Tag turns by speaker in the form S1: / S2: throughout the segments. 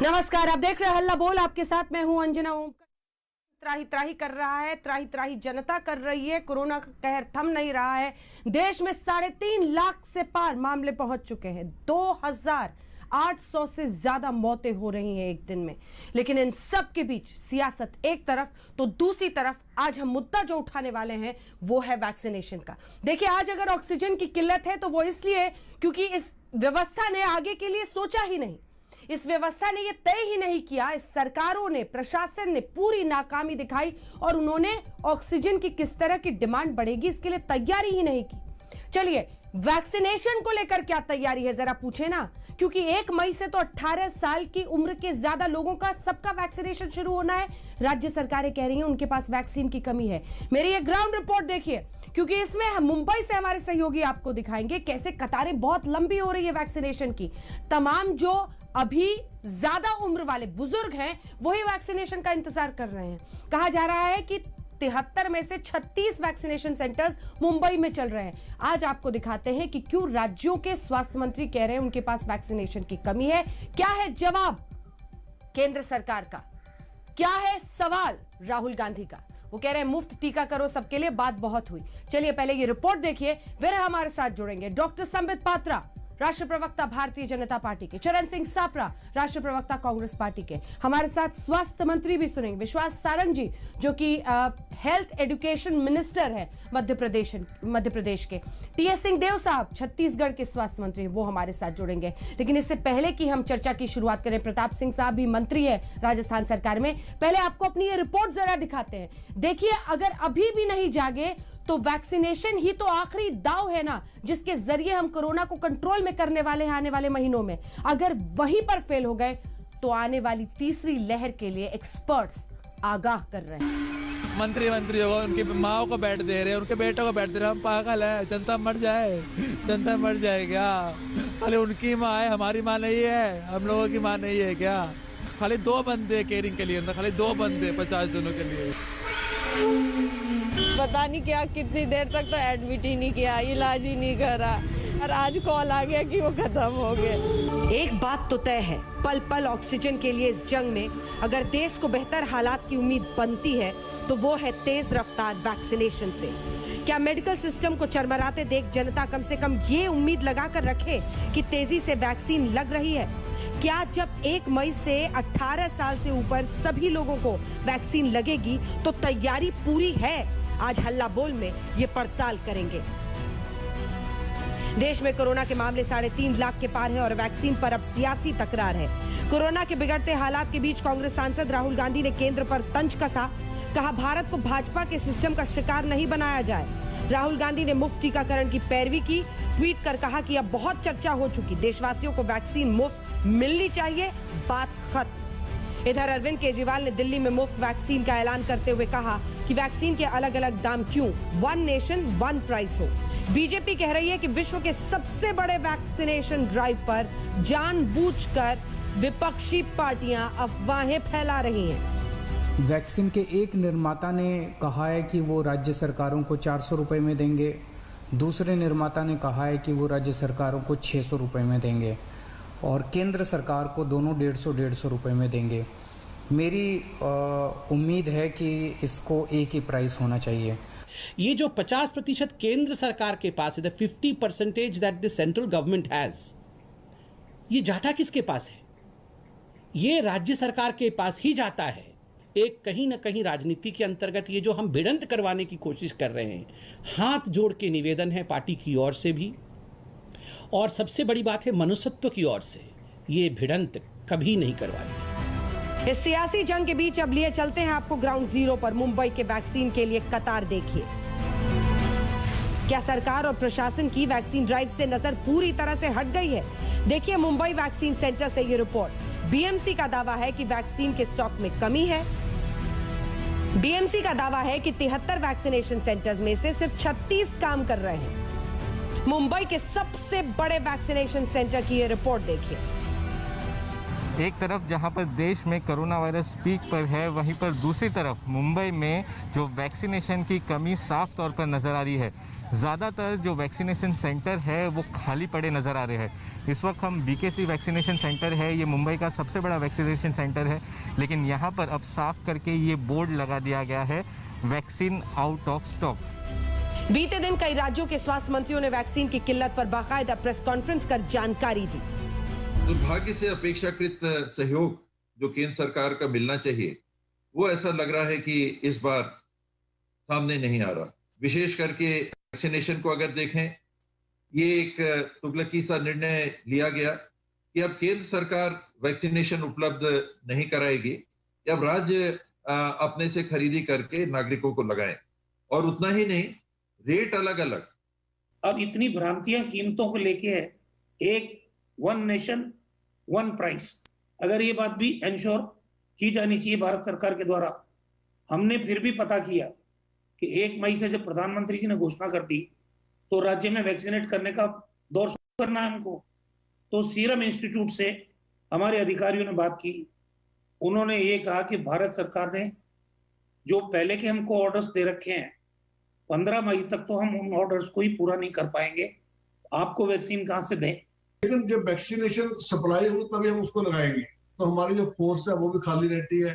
S1: नमस्कार, आप देख रहे हैं हल्ला बोल। आपके साथ मैं हूं अंजना। ओम त्राही त्राही कर रहा है, त्राही त्राही जनता कर रही है। कोरोना का कहर थम नहीं रहा है। देश में 3.5 लाख से पार मामले पहुंच चुके हैं। 2800 से ज्यादा मौतें हो रही हैं एक दिन में। लेकिन इन सब के बीच सियासत एक तरफ तो दूसरी तरफ आज हम मुद्दा जो उठाने वाले हैं वो है वैक्सीनेशन का। देखिए, आज अगर ऑक्सीजन की किल्लत है तो वो इसलिए क्योंकि इस व्यवस्था ने आगे के लिए सोचा ही नहीं। इस व्यवस्था ने यह तय ही नहीं किया। इस सरकारों ने, प्रशासन ने पूरी नाकामी दिखाई और उन्होंने ऑक्सीजन की किस तरह की डिमांड बढ़ेगी इसके लिए तैयारी ही नहीं की। चलिए, वैक्सीनेशन को लेकर क्या तैयारी है जरा पूछे ना, क्योंकि 1 मई से तो 18 साल की उम्र के ज्यादा लोगों का सबका वैक्सीनेशन शुरू होना है। राज्य सरकारें कह रही हैं उनके पास वैक्सीन की कमी है। मेरी ये ग्राउंड रिपोर्ट देखिए, क्योंकि इसमें मुंबई से हमारे सहयोगी आपको दिखाएंगे कैसे कतारें बहुत लंबी हो रही है वैक्सीनेशन की। तमाम जो अभी ज्यादा उम्र वाले बुजुर्ग हैं वही वैक्सीनेशन का इंतजार कर रहे हैं। कहा जा रहा है कि 73 में से 36 वैक्सीनेशन सेंटर्स मुंबई में चल रहे हैं। आज आपको दिखाते हैं कि क्यों राज्यों के स्वास्थ्य मंत्री कह रहे हैं उनके पास वैक्सीनेशन की कमी है। क्या है जवाब केंद्र सरकार का, क्या है सवाल राहुल गांधी का। वो कह रहे हैं मुफ्त टीका करो सबके लिए, बात बहुत हुई। चलिए पहले ये रिपोर्ट देखिए, फिर हमारे साथ जुड़ेंगे डॉक्टर संबित पात्रा, राष्ट्रीय प्रवक्ता भारतीय जनता पार्टी के, चरण सिंह सापरा, राष्ट्रीय प्रवक्ता कांग्रेस पार्टी के। हमारे साथ स्वास्थ्य मंत्री भी सुनेंगे, विश्वास सारंग जी, जो कि हेल्थ एजुकेशन मिनिस्टर है मध्य प्रदेश के। टीएस सिंहदेव साहब छत्तीसगढ़ के स्वास्थ्य मंत्री, वो हमारे साथ जुड़ेंगे। लेकिन इससे पहले कि हम चर्चा की शुरुआत करें, प्रताप सिंह साहब भी मंत्री है राजस्थान सरकार में। पहले आपको अपनी ये रिपोर्ट जरा दिखाते हैं। देखिए, अगर अभी भी नहीं जागे तो वैक्सीनेशन ही तो आखिरी दाव है ना, जिसके जरिए हम कोरोना को कंट्रोल में करने वाले हैं आने वाले महीनों में। अगर वहीं पर फेल हो गए तो आने वाली तीसरी लहर के लिए एक्सपर्ट्स आगाह कर रहे हैं।
S2: मंत्री को उनकी माओ को बैठ दे रहे, उनके बेटों को बैठ दे रहे। हम पागल है, जनता मर जाए, जनता मर जाए क्या? खाली उनकी माँ है, हमारी माँ नहीं है, हम लोगों की माँ नहीं है क्या? खाली 2 बंदे केयरिंग के लिए, खाली 2 बंदे 50 जनों के लिए।
S3: पता नहीं क्या, कितनी देर तक तो एडमिट ही नहीं किया, इलाज ही नहीं करा, और आज कॉल आ गया कि वो खत्म हो गए।
S1: एक बात तो तय है, पल पल ऑक्सीजन के लिए इस जंग में अगर देश को बेहतर हालात की उम्मीद बनती है तो वो है तेज रफ्तार वैक्सीनेशन से। क्या मेडिकल सिस्टम को चरमराते देख जनता कम से कम ये उम्मीद लगा कर रखे कि तेजी से वैक्सीन लग रही है? क्या जब 1 मई से 18 साल से ऊपर सभी लोगों को वैक्सीन लगेगी तो तैयारी पूरी है? आज हल्ला बोल में ये पड़ताल करेंगे। देश में कोरोना के मामले 3.5 लाख के पार है और वैक्सीन पर अब सियासी तकरार है। कोरोना के बिगड़ते हालात के बीच कांग्रेस सांसद राहुल गांधी ने केंद्र पर तंज कसा। कहा, भारत को भाजपा के सिस्टम का शिकार नहीं बनाया जाए। राहुल गांधी ने मुफ्त टीकाकरण की पैरवी की, ट्वीट कर कहा कि अब बहुत चर्चा हो चुकी, देशवासियों को वैक्सीन मुफ्त मिलनी चाहिए, बात खत्म। इधर अरविंद केजरीवाल ने दिल्ली में मुफ्त वैक्सीन का ऐलान करते हुए कहा कि वैक्सीन के अलग अलग दाम क्यों, 1 नेशन 1 प्राइस हो। बीजेपी कह रही है कि विश्व के सबसे बड़े वैक्सीनेशन ड्राइव पर जानबूझकर विपक्षी पार्टियां अफवाहें फैला रही हैं।
S4: वैक्सीन के एक निर्माता ने कहा है कि वो राज्य सरकारों को 400 रुपए में देंगे, दूसरे निर्माता ने कहा है कि वो राज्य सरकारों को 600 रुपए में देंगे और केंद्र सरकार को दोनों 150 रुपए में देंगे। मेरी उम्मीद है कि इसको एक ही प्राइस होना चाहिए।
S5: ये जो 50% केंद्र सरकार के पास है, 50% that the central government has, ये जाता किसके पास है? ये राज्य सरकार के पास ही जाता है। एक कहीं ना कहीं राजनीति के अंतर्गत ये जो हम भिड़ंत करवाने की कोशिश कर रहे हैं, हाथ जोड़ के निवेदन है पार्टी की ओर से भी, और सबसे बड़ी बात है मनुष्यत्व की ओर से, ये भिड़ंत कभी नहीं करवाएंगे।
S1: इस सियासी जंग के बीच अब लिए चलते हैं आपको ग्राउंड जीरो पर। मुंबई के वैक्सीन के लिए कतार देखिए। क्या सरकार और प्रशासन की वैक्सीन ड्राइव से नजर पूरी तरह से हट गई है? देखिए मुंबई वैक्सीन सेंटर से ये रिपोर्ट। बीएमसी का दावा है कि वैक्सीन के स्टॉक में कमी है। बीएमसी का दावा है कि 73 वैक्सीनेशन सेंटर्स में से सिर्फ 36 काम कर रहे हैं। मुंबई के सबसे बड़े वैक्सीनेशन सेंटर की ये रिपोर्ट देखिए।
S6: एक तरफ जहां पर देश में कोरोना वायरस पीक पर है, वहीं पर दूसरी तरफ मुंबई में जो वैक्सीनेशन की कमी साफ तौर पर नज़र आ रही है। ज़्यादातर जो वैक्सीनेशन सेंटर है वो खाली पड़े नज़र आ रहे हैं। इस वक्त हम बीकेसी वैक्सीनेशन सेंटर है, ये मुंबई का सबसे बड़ा वैक्सीनेशन सेंटर है, लेकिन यहाँ पर अब साफ करके ये बोर्ड लगा दिया गया है, वैक्सीन आउट ऑफ स्टॉक।
S1: बीते दिन कई राज्यों के स्वास्थ्य मंत्रियों ने वैक्सीन की किल्लत पर बाकायदा प्रेस कॉन्फ्रेंस कर जानकारी दी।
S7: दुर्भाग्य से अपेक्षाकृत सहयोग जो केंद्र सरकार का मिलना चाहिए, वो ऐसा लग रहा है कि इस बार सामने नहीं आ रहा। विशेष करके वैक्सीनेशन को अगर देखें, ये एक तुगलकी सा निर्णय लिया गया कि अब केंद्र सरकार वैक्सीनेशन उपलब्ध नहीं कराएगी, अब राज्य अपने से खरीदी करके नागरिकों को लगाएं। और उतना ही नहीं, रेट अलग अलग।
S8: अब इतनी भ्रांतियां कीमतों को लेके है, एक वन नेशन वन प्राइस, अगर ये बात भी इंश्योर की जानी चाहिए भारत सरकार के द्वारा। हमने फिर भी पता किया कि 1 मई से जब प्रधानमंत्री जी ने घोषणा कर दी तो राज्य में वैक्सीनेट करने का दौर शुरू करना है हमको। तो सीरम इंस्टीट्यूट से हमारे अधिकारियों ने बात की, उन्होंने ये कहा कि भारत सरकार ने जो पहले के हमको ऑर्डर्स दे रखे हैं, 15 मई तक तो हम उन ऑर्डर्स को ही पूरा नहीं कर पाएंगे, आपको वैक्सीन कहां से दें।
S9: लेकिन जब वैक्सीनेशन सप्लाई हो तभी हम उसको लगाएंगे, तो हमारी जो फोर्स है वो भी खाली रहती है।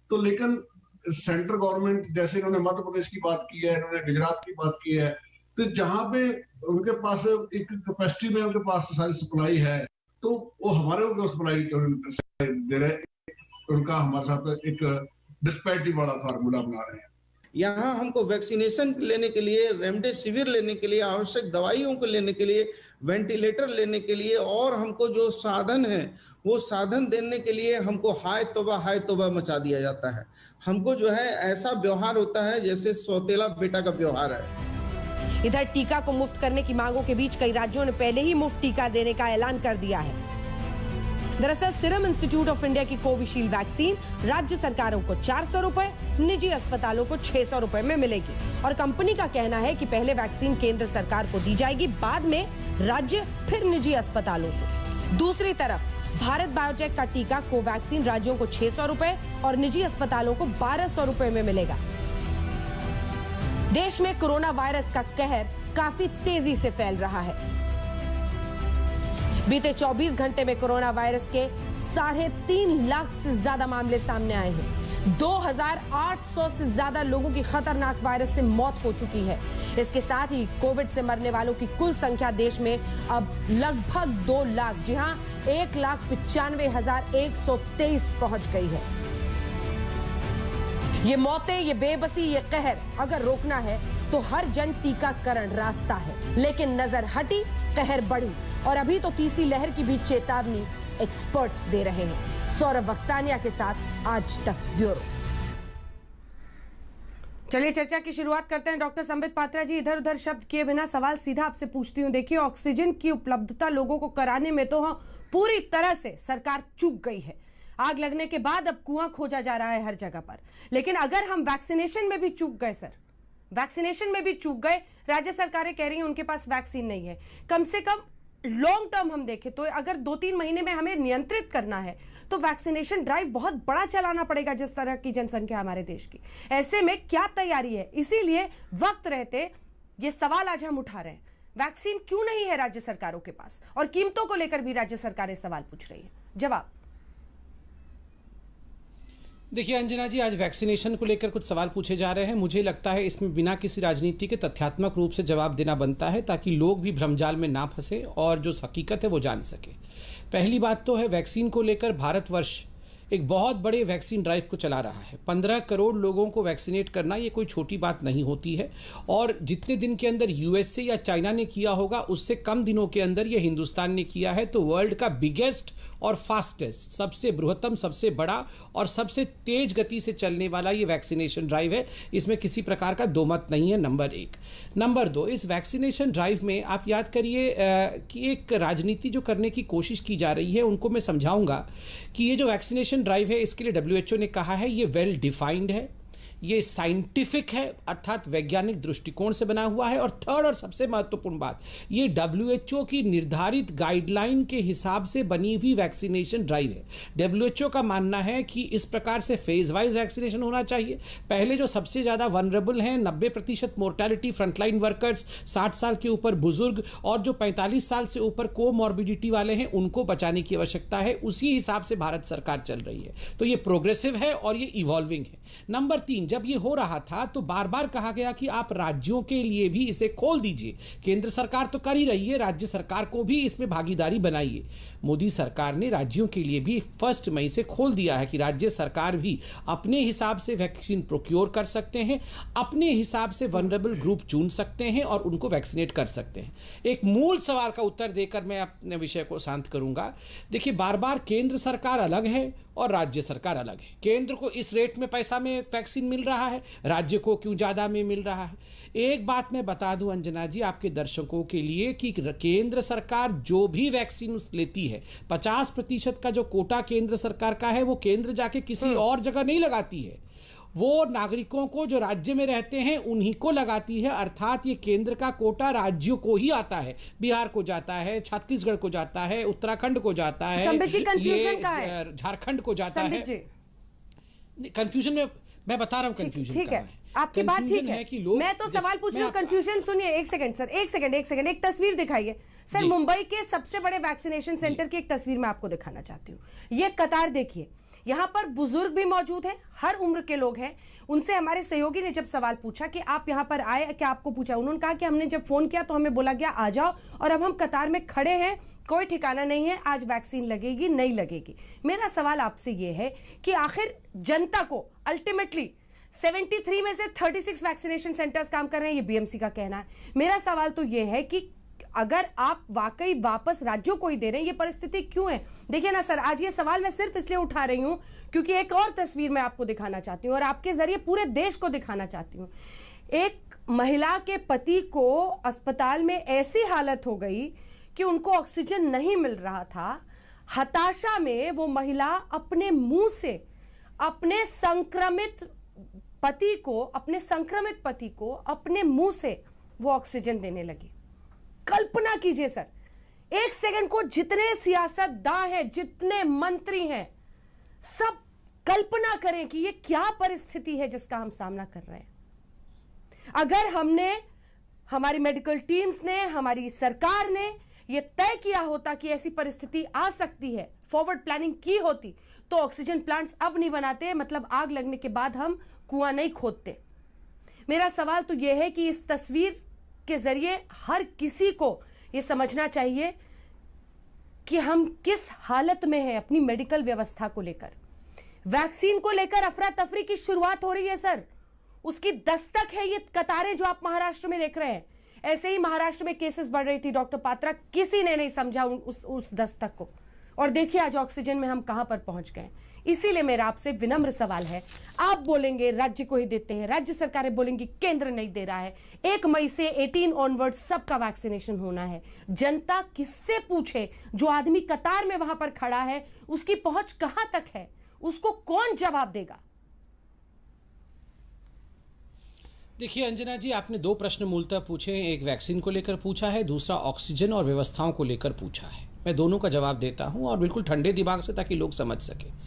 S9: तो लेकिन सेंट्रल गवर्नमेंट, जैसे इन्होंने मध्य प्रदेश की बात की है, इन्होंने गुजरात की बात की है, तो जहां पे उनके पास एक कैपेसिटी में उनके पास सारी सप्लाई है, तो वो हमारे को सप्लाई दे रहे, उनका हमारे साथ एक डिस्पैरिटी वाला फार्मूला बना रहे हैं।
S10: यहाँ हमको वैक्सीनेशन लेने के लिए, रेमडेसिविर लेने के लिए, आवश्यक दवाइयों को लेने के लिए, वेंटिलेटर लेने के लिए, और हमको जो साधन है वो साधन देने के लिए हमको हाय तौबा मचा दिया जाता है। हमको जो है ऐसा व्यवहार होता है जैसे सौतेला बेटा का व्यवहार है।
S1: इधर टीका को मुफ्त करने की मांगों के बीच कई राज्यों ने पहले ही मुफ्त टीका देने का ऐलान कर दिया है। दरअसल सीरम इंस्टीट्यूट ऑफ इंडिया की कोविशील्ड वैक्सीन राज्य सरकारों को 400 रुपए, निजी अस्पतालों को 600 रुपए में मिलेगी। और कंपनी का कहना है कि पहले वैक्सीन केंद्र सरकार को दी जाएगी, बाद में राज्य, फिर निजी अस्पतालों को। दूसरी तरफ भारत बायोटेक का टीका कोवैक्सीन राज्यों को 600 रुपए और निजी अस्पतालों को 1200 रुपए में मिलेगा। देश में कोरोना वायरस का कहर काफी तेजी से फैल रहा है। बीते 24 घंटे में कोरोना वायरस के 3.5 लाख से ज्यादा मामले सामने आए हैं। 2800 से ज्यादा लोगों की खतरनाक वायरस से मौत हो चुकी है। इसके साथ ही कोविड से मरने वालों की कुल संख्या देश में अब लगभग 2 लाख, जी हां 1,95,123 पहुंच गई है। ये मौतें, ये बेबसी, ये कहर अगर रोकना है तो हर जन टीकाकरण रास्ता है। लेकिन नजर हटी, कहर बढ़ी और अभी तो तीसरी लहर की भी चेतावनी एक्सपर्ट्स दे रहे हैं। सौरभ वक्तानिया के साथ आज तक ब्यूरो। चलिए चर्चा की शुरुआत करते हैं। डॉक्टर संबित पात्रा जी, इधर उधर शब्द किए बिना सवाल सीधा आपसे पूछती हूँ। देखिए, ऑक्सीजन की उपलब्धता लोगों को कराने में तो पूरी तरह से सरकार चूक गई है। आग लगने के बाद अब कुआं खोजा जा रहा है हर जगह पर। लेकिन अगर हम वैक्सीनेशन में भी चूक गए सर, वैक्सीनेशन में भी चूक गए, राज्य सरकारें कह रही हैं उनके पास वैक्सीन नहीं है। कम से कम लॉन्ग टर्म हम देखें तो अगर 2-3 महीने में हमें नियंत्रित करना है तो वैक्सीनेशन ड्राइव बहुत बड़ा चलाना पड़ेगा, जिस तरह की जनसंख्या हमारे देश की। ऐसे में क्या तैयारी है? इसीलिए वक्त रहते ये सवाल आज हम उठा रहे हैं। वैक्सीन क्यों नहीं है राज्य सरकारों के पास? और कीमतों को लेकर भी राज्य सरकारें सवाल पूछ रही है। जवाब
S5: देखिए अंजना जी, आज वैक्सीनेशन को लेकर कुछ सवाल पूछे जा रहे हैं। मुझे लगता है इसमें बिना किसी राजनीति के तथ्यात्मक रूप से जवाब देना बनता है, ताकि लोग भी भ्रमजाल में ना फंसे और जो हकीकत है वो जान सके। पहली बात तो है, वैक्सीन को लेकर भारतवर्ष एक बहुत बड़े वैक्सीन ड्राइव को चला रहा है। 15 करोड़ लोगों को वैक्सीनेट करना ये कोई छोटी बात नहीं होती है। और जितने दिन के अंदर यूएसए या चाइना ने किया होगा, उससे कम दिनों के अंदर ये हिंदुस्तान ने किया है। तो वर्ल्ड का बिगेस्ट और फास्टेस्ट, सबसे बृहत्तम, सबसे बड़ा और सबसे तेज गति से चलने वाला ये वैक्सीनेशन ड्राइव है। इसमें किसी प्रकार का दो मत नहीं है, नंबर 1। नंबर 2, इस वैक्सीनेशन ड्राइव में आप याद करिए कि एक राजनीति जो करने की कोशिश की जा रही है, उनको मैं समझाऊंगा कि ये जो वैक्सीनेशन ड्राइव है, इसके लिए WHO ने कहा है ये वेल डिफाइंड है, ये साइंटिफिक है, अर्थात वैज्ञानिक दृष्टिकोण से बना हुआ है। और थर्ड और सबसे महत्वपूर्ण बात, ये WHO की निर्धारित गाइडलाइन के हिसाब से बनी हुई वैक्सीनेशन ड्राइव है। WHO का मानना है कि इस प्रकार से फेज वाइज वैक्सीनेशन होना चाहिए। पहले जो सबसे ज़्यादा वनरेबल हैं, 90% मोर्टेलिटी, फ्रंटलाइन वर्कर्स, 60 साल के ऊपर बुजुर्ग और जो 45 साल से ऊपर कोमॉर्बिडिटी वाले हैं, उनको बचाने की आवश्यकता है। उसी हिसाब से भारत सरकार चल रही है। तो ये प्रोग्रेसिव है और ये इवॉल्विंग है। नंबर 3, जब ये हो रहा था तो बार बार कहा गया कि आप राज्यों के लिए भी इसे खोल दीजिए। केंद्र सरकार तो कर ही रही है, राज्य सरकार को भी इसमें भागीदारी बनाइए। मोदी सरकार ने राज्यों के लिए भी 1 मई से खोल दिया है कि राज्य सरकार भी अपने हिसाब से वैक्सीन प्रोक्योर कर सकते हैं, अपने हिसाब से वनरेबल ग्रुप चुन सकते हैं और उनको वैक्सीनेट कर सकते हैं। एक मूल सवाल का उत्तर देकर मैं अपने विषय को शांत करूंगा। देखिए, बार बार केंद्र सरकार अलग है और राज्य सरकार अलग है। केंद्र को इस रेट में पैसा में वैक्सीन मिल रहा है, राज्य को क्यों ज़्यादा में मिल रहा है। एक बात मैं बता दूं अंजना जी आपके दर्शकों के लिए कि केंद्र सरकार जो भी वैक्सीन लेती है, 50% का जो कोटा केंद्र सरकार का है, वो केंद्र जाके किसी और जगह नहीं लगाती है, वो नागरिकों को जो राज्य में रहते हैं उन्हीं को लगाती है। अर्थात ये केंद्र का कोटा राज्यों को ही आता है, बिहार को जाता है, छत्तीसगढ़ को जाता है, उत्तराखंड को जाता है, झारखंड को जाता है। कंफ्यूजन में मैं बता रहा हूँ, कंफ्यूजन
S1: ठीक है, आपकी बात ठीक है कि मैं तो सवाल पूछ रही हूँ। कंफ्यूजन सुनिए, एक सेकंड सर, एक सेकंड, एक तस्वीर दिखाइए सर। मुंबई के सबसे बड़े वैक्सीनेशन सेंटर की एक तस्वीर मैं आपको दिखाना चाहती हूँ। ये कतार देखिए, यहाँ पर बुजुर्ग भी मौजूद हैं, हर उम्र के लोग हैं। उनसे हमारे सहयोगी ने जब सवाल पूछा कि आप यहाँ पर आए, क्या आपको पूछा, उन्होंने कहा कि हमने जब फोन किया तो हमें बोला गया आ जाओ, और अब हम कतार में खड़े हैं, कोई ठिकाना नहीं है आज वैक्सीन लगेगी नहीं लगेगी। मेरा सवाल आपसे ये है कि आखिर जनता को अल्टीमेटली 73 में से 36 वैक्सीनेशन सेंटर्स काम कर रहे हैं, ये बीएमसी का कहना है। मेरा सवाल तो ये है कि अगर आप वाकई वापस राज्यों को ही दे रहे हैं, ये परिस्थिति क्यों है? देखिए ना सर, आज ये सवाल मैं सिर्फ इसलिए उठा रही हूं क्योंकि एक और तस्वीर मैं आपको दिखाना चाहती हूं और आपके जरिए पूरे देश को दिखाना चाहती हूं। एक महिला के पति को अस्पताल में ऐसी हालत हो गई कि उनको ऑक्सीजन नहीं मिल रहा था। हताशा में वो महिला अपने मुंह से अपने संक्रमित पति को अपने मुंह से वो ऑक्सीजन देने लगी। कल्पना कीजिए सर, एक सेकंड को जितने सियासतदान हैं, जितने मंत्री हैं, सब कल्पना करें कि ये क्या परिस्थिति है जिसका हम सामना कर रहे हैं। अगर हमने, हमारी मेडिकल टीम्स ने, हमारी सरकार ने ये तय किया होता कि ऐसी परिस्थिति आ सकती है, फॉरवर्ड प्लानिंग की होती, तो ऑक्सीजन प्लांट्स अब नहीं बनाते, मतलब आग लगने के बाद हम कुआं नहीं खोदते। मेरा सवाल तो यह है कि इस तस्वीर के जरिए हर किसी को यह समझना चाहिए कि हम किस हालत में हैं अपनी मेडिकल व्यवस्था को लेकर। वैक्सीन को लेकर अफरा तफरी की शुरुआत हो रही है सर, उसकी दस्तक है ये कतारें जो आप महाराष्ट्र में देख रहे हैं। ऐसे ही महाराष्ट्र में केसेस बढ़ रही थी डॉक्टर पात्रा, किसी ने नहीं समझा उस दस्तक को, और देखिए आज ऑक्सीजन में हम कहां पर पहुंच गए। इसीलिए मेरा आपसे विनम्र सवाल है, आप बोलेंगे राज्य को ही देते हैं, राज्य सरकारें बोलेंगी केंद्र नहीं दे रहा है। 1 मई से 18 ऑनवर्ड सबका वैक्सीनेशन होना है। जनता किससे पूछे? जो आदमी कतार में वहां पर खड़ा है, उसकी पहुंच कहां तक है, उसको कौन जवाब देगा?
S5: देखिए अंजना जी, आपने 2 प्रश्न मूलतः पूछे हैं। एक वैक्सीन को लेकर पूछा है, दूसरा ऑक्सीजन और व्यवस्थाओं को लेकर पूछा है। मैं दोनों का जवाब देता हूं और बिल्कुल ठंडे दिमाग से, ताकि लोग समझ सके।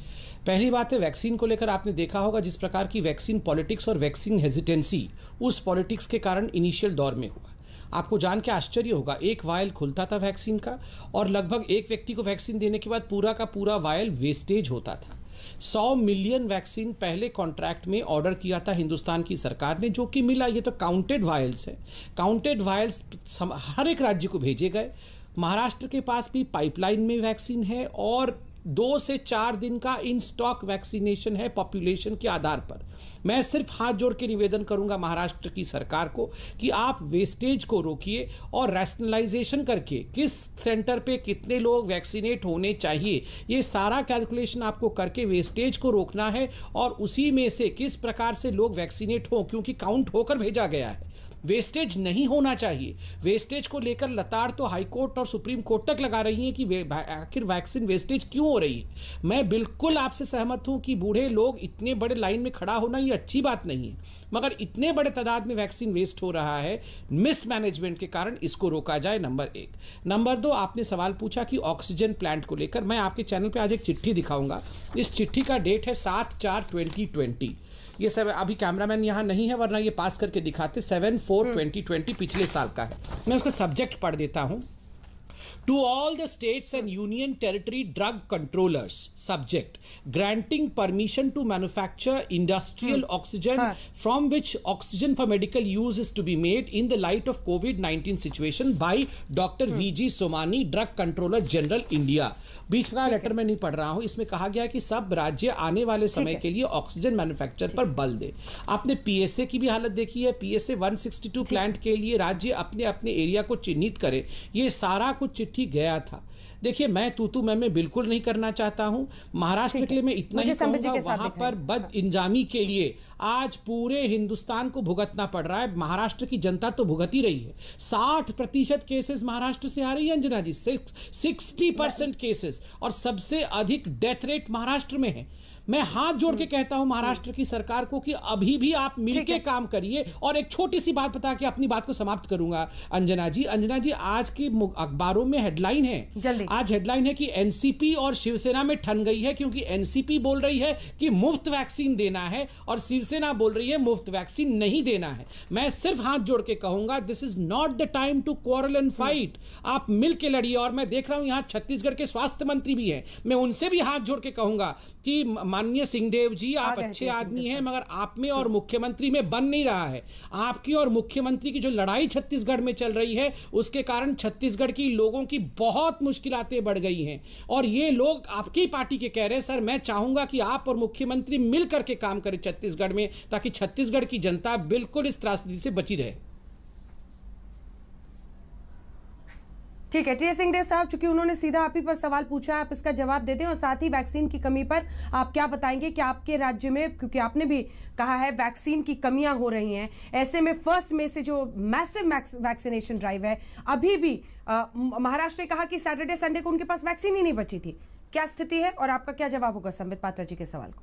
S5: पहली बात है, वैक्सीन को लेकर आपने देखा होगा जिस प्रकार की वैक्सीन पॉलिटिक्स और वैक्सीन हेजिटेंसी उस पॉलिटिक्स के कारण इनिशियल दौर में हुआ। आपको जान के आश्चर्य होगा, 1 वायल खुलता था वैक्सीन का और लगभग एक व्यक्ति को वैक्सीन देने के बाद पूरा का पूरा वायल वेस्टेज होता था। 100 मिलियन वैक्सीन पहले कॉन्ट्रैक्ट में ऑर्डर किया था हिंदुस्तान की सरकार ने, जो कि मिला। ये तो काउंटेड वायल्स है। काउंटेड वायल्स हर एक राज्य को भेजे गए। महाराष्ट्र के पास भी पाइपलाइन में वैक्सीन है और 2 से 4 दिन का इन स्टॉक वैक्सीनेशन है पॉपुलेशन के आधार पर। मैं सिर्फ हाथ जोड़ के निवेदन करूंगा महाराष्ट्र की सरकार को कि आप वेस्टेज को रोकिए और रैशनलाइजेशन करके किस सेंटर पे कितने लोग वैक्सीनेट होने चाहिए, ये सारा कैलकुलेशन आपको करके वेस्टेज को रोकना है और उसी में से किस प्रकार से लोग वैक्सीनेट हो, क्योंकि काउंट होकर भेजा गया है। वेस्टेज नहीं होना चाहिए। वेस्टेज को लेकर लताड़ तो हाई कोर्ट और सुप्रीम कोर्ट तक लगा रही हैं कि आखिर वैक्सीन वेस्टेज क्यों हो रही है। मैं बिल्कुल आपसे सहमत हूं कि बूढ़े लोग इतने बड़े लाइन में खड़ा होना ये अच्छी बात नहीं है, मगर इतने बड़े तादाद में वैक्सीन वेस्ट हो रहा है मिसमैनेजमेंट के कारण, इसको रोका जाए, नंबर 1। नंबर 2, आपने सवाल पूछा कि ऑक्सीजन प्लांट को लेकर। मैं आपके चैनल पे आज एक चिट्ठी दिखाऊंगा। इस चिट्ठी का डेट है 7/4/2020। ये सब अभी कैमरामैन यहाँ नहीं है, वरना ये पास करके दिखाते। 7/4/2020 पिछले साल का है। मैं उसका सब्जेक्ट पढ़ देता हूँ। To all the states and union territory drug controllers, subject, granting permission to manufacture industrial oxygen from which oxygen for medical use is to be made in the light of COVID-19 situation by Dr. V.G. Somani, Drug Controller General, India। बीच का letter में नहीं पढ़ रहा हूं। इसमें कहा गया कि सब राज्य आने वाले समय के लिए ऑक्सीजन मैन्युफैक्चर पर बल दे। आपने पीएसए की भी हालत देखी है। पीएसए 162 प्लांट के लिए राज्य अपने अपने एरिया को चिन्हित करे। ये सारा कुछ चिट्ठी गया था। देखिए, मैं तूतू मैं बिल्कुल नहीं करना चाहता हूं। महाराष्ट्र के लिए मैं इतना ही कहूंगा, वहां पर बद इंजामी के लिए आज पूरे हिंदुस्तान को भुगतना पड़ रहा है। महाराष्ट्र की जनता तो भुगत ही रही है। 60% केसेस महाराष्ट्र से आ रही है अंजना जी, 60% केसेस, और सबसे अधिक डेथ रेट महाराष्ट्र में है। मैं हाथ जोड़ के कहता हूं महाराष्ट्र की सरकार को कि अभी भी आप मिलके काम करिए। और एक छोटी सी बात बता के अपनी बात को समाप्त करूंगा अंजना जी। आज की अखबारों में हेडलाइन है, आज हेडलाइन है कि एनसीपी और शिवसेना में ठन गई है, क्योंकि एनसीपी बोल रही है कि मुफ्त वैक्सीन देना है और शिवसेना बोल रही है मुफ्त वैक्सीन नहीं देना है। मैं सिर्फ हाथ जोड़ के कहूंगा, this is not the time to quarrel and fight. आप मिलके लड़िए। और मैं देख रहा हूं यहां छत्तीसगढ़ के स्वास्थ्य मंत्री भी हैं, मैं उनसे भी हाथ जोड़ के कहूंगा कि माननीय सिंहदेव जी, आप अच्छे आदमी हैं, मगर आप में और मुख्यमंत्री में बन नहीं रहा है। आपकी और मुख्यमंत्री की जो लड़ाई छत्तीसगढ़ में चल रही है, उसके कारण छत्तीसगढ़ की लोगों की बहुत मुश्किलातें बढ़ गई हैं। और ये लोग आपकी पार्टी के कह रहे हैं। सर, मैं चाहूंगा कि आप और मुख्यमंत्री मिल करके काम करें छत्तीसगढ़ में, ताकि छत्तीसगढ़ की जनता बिल्कुल इस त्रासदी से बची रहे।
S1: ठीक है, टी सिंहदेव साहब, चूंकि उन्होंने सीधा आप ही पर सवाल पूछा है, आप इसका जवाब दे दें। और साथ ही वैक्सीन की कमी पर आप क्या बताएंगे कि आपके राज्य में, क्योंकि आपने भी कहा है वैक्सीन की कमियां हो रही हैं, ऐसे में 1 मई से जो मैसिव वैक्सीनेशन ड्राइव है, अभी भी महाराष्ट्र ने कहा कि सैटरडे संडे को उनके पास वैक्सीन ही नहीं बची थी। क्या स्थिति है और आपका क्या जवाब होगा संबित पात्रा जी के सवाल को?